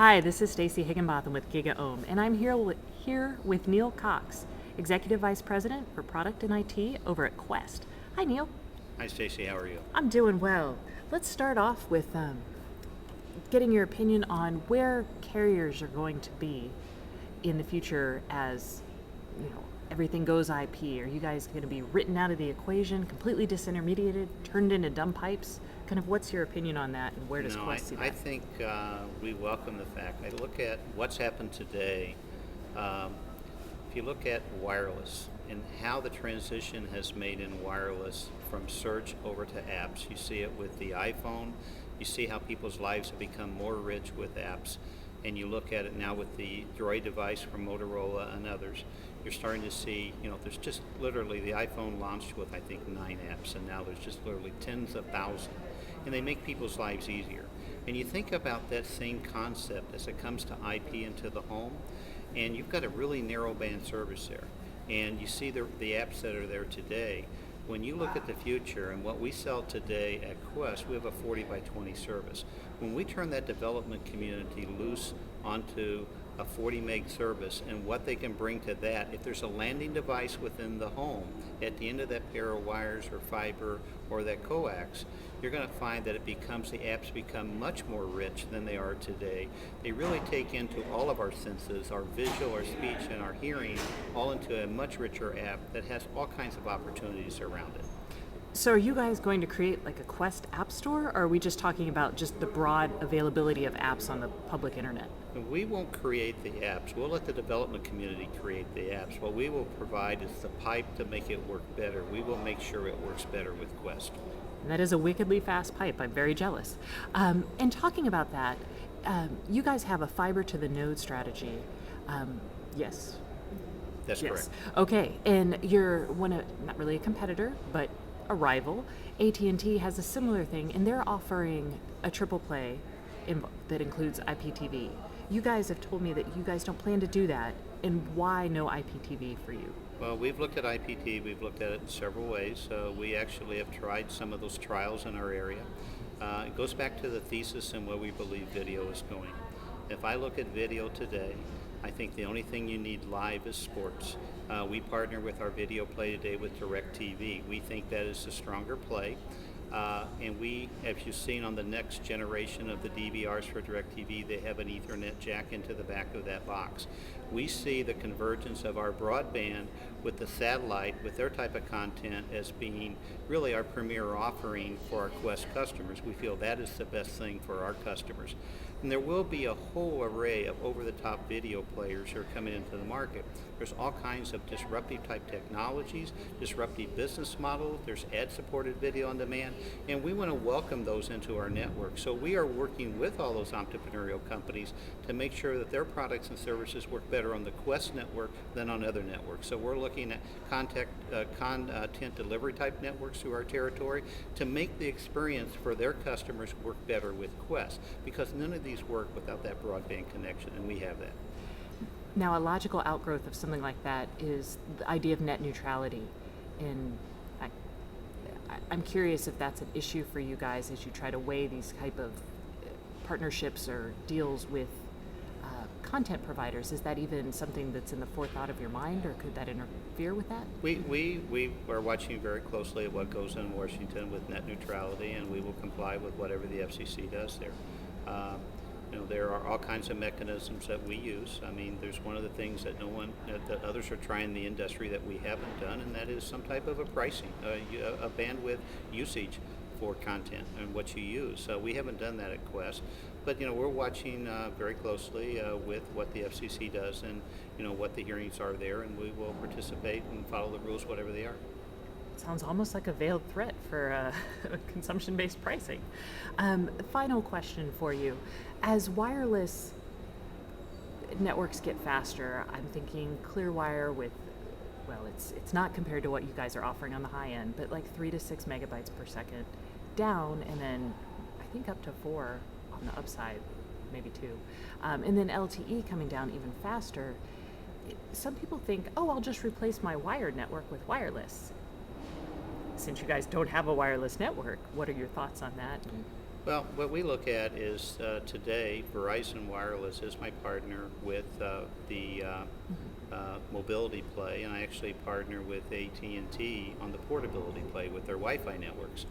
Hi, this is Stacy Higginbotham with GigaOM, and I'm here with Neil Cox, Executive Vice President for Product and IT over at Qwest. Hi, Neil. Hi, Stacy. How are you? I'm doing well. Let's start off with getting your opinion on where carriers are going to be in the future as everything goes IP. Are you guys going to be written out of the equation, completely disintermediated, turned into dumb pipes? Kind of what's your opinion on that, and where does Qwest see that? I think we welcome the fact. I look at what's happened today. If you look at wireless and how the transition has made in wireless from search over to apps, you see it with the iPhone. You see how people's lives have become more rich with apps. And you look at it now with the Droid device from Motorola and others, you're starting to see, there's just literally the iPhone launched with, I think, 9 apps, and now there's just literally tens of thousands. And they make people's lives easier. And you think about that same concept as it comes to IP into the home, and you've got a really narrow band service there. And you see the apps that are there today. When you look at the future and what we sell today at Qwest, we have a 40 by 20 service. When we turn that development community loose onto a 40 meg service and what they can bring to that, if there's a landing device within the home at the end of that pair of wires or fiber or that coax, you're going to find that the apps become much more rich than they are today. They really take into all of our senses, our visual, our speech, and our hearing, all into a much richer app that has all kinds of opportunities around it. So are you guys going to create like a Qwest app store, or are we just talking about just the broad availability of apps on the public internet? We won't create the apps. We'll let the development community create the apps. What we will provide is the pipe to make it work better. We will make sure it works better with Qwest. That is a wickedly fast pipe. I'm very jealous. And talking about that, you guys have a fiber to the node strategy. Yes. That's yes. correct. Okay, and you're not really a competitor, but a rival. AT&T has a similar thing, and they're offering a triple play that includes IPTV. You guys have told me that you guys don't plan to do that, and why no IPTV for you? Well, we've looked at IPT, we've looked at it in several ways. We actually have tried some of those trials in our area. It goes back to the thesis and where we believe video is going. If I look at video today, I think the only thing you need live is sports. We partner with our video play today with DirecTV. We think that is the stronger play. And we, as you've seen on the next generation of the DVRs for DirecTV, they have an Ethernet jack into the back of that box. We see the convergence of our broadband with the satellite, with their type of content, as being really our premier offering for our Qwest customers. We feel that is the best thing for our customers. And there will be a whole array of over-the-top video players who are coming into the market. There's all kinds of disruptive type technologies, disruptive business models, there's ad-supported video on demand, and we want to welcome those into our network. So we are working with all those entrepreneurial companies to make sure that their products and services work better on the Qwest network than on other networks. So we're looking at content delivery type networks through our territory to make the experience for their customers work better with Qwest, because none of these work without that broadband connection, and we have that. Now, a logical outgrowth of something like that is the idea of net neutrality. And I'm curious if that's an issue for you guys as you try to weigh these type of partnerships or deals with content providers. Is that even something that's in the forethought of your mind, or could that interfere with that? We are watching very closely at what goes on in Washington with net neutrality, and we will comply with whatever the FCC does there. There are all kinds of mechanisms that we use. I mean, there's one of the things that that others are trying in the industry that we haven't done, and that is some type of a pricing, a bandwidth usage for content and what you use. So we haven't done that at Qwest, but we're watching very closely with what the FCC does and what the hearings are there, and we will participate and follow the rules, whatever they are. Sounds almost like a veiled threat for consumption-based pricing. Final question for you. As wireless networks get faster, I'm thinking Clearwire with, well, it's not compared to what you guys are offering on the high end, but like 3 to 6 megabytes per second down, and then I think up to 4 on the upside, maybe 2. And then LTE coming down even faster. Some people think, oh, I'll just replace my wired network with wireless. Since you guys don't have a wireless network, what are your thoughts on that? Well, what we look at is today, Verizon Wireless is my partner with the mobility play, and I actually partner with AT&T on the portability play with their Wi-Fi networks.